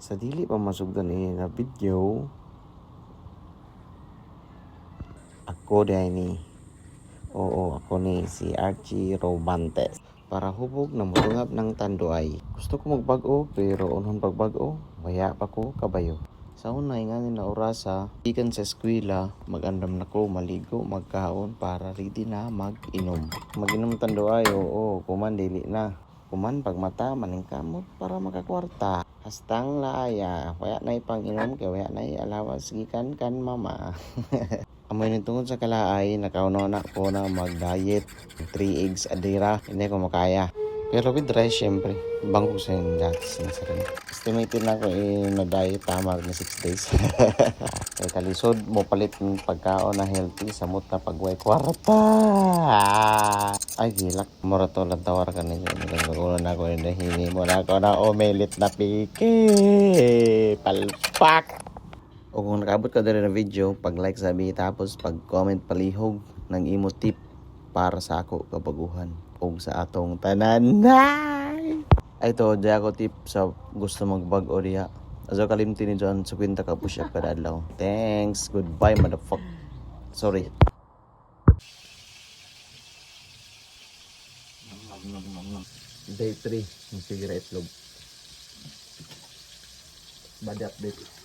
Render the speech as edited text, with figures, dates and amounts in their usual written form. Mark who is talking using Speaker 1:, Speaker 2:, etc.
Speaker 1: Sa dili pa masugdan na video, ako dahil ni, oo, ako ni si Archie Robantes. Para hubog na mutungab ng tanduay. Gusto ko magbago pero unhon pagbago, waya pa ko kabayo. Sa unay nga na orasa, ikan sa eskwela, mag-andam na ko, maligo, magkaon para ready na mag-inom. Mag-inom tanduay, oo, kuman dili na. Kuman pagmata, maning kamot para makakwarta. Hastang laaya, waya na ipang-inom, kaya waya na alawas gikan kan mama. Amoy nang tungod sa kalaay, nakaunaw na ko na mag-diet. 3 eggs a day ra, hindi ko makaya. Pero with rice, syempre, bangko sa yung datos na sa rin. Estimated na ko na-diet tama na 6 days. Kaya kalisod mo palit ng pagkaon na healthy, samot na pagway kwarta. Ay, gilak. Morato lang tawar ka na yun. Nagkagulo na ako yung nahini mo na ako na omelet na piki. Palpak! O kung nakabot ka dali na video, pag-like sabi tapos pag-comment palihog ng imo tip para sa ako kabaguhan o sa atong tanan. Ay to, di ako tip sa gusto magbag-o diya. Aso kalimti ni John sa kwenta ka push up kada adlaw. Thanks, goodbye motherfucker. Sorry. Day 3, yung figure itlog. Body update.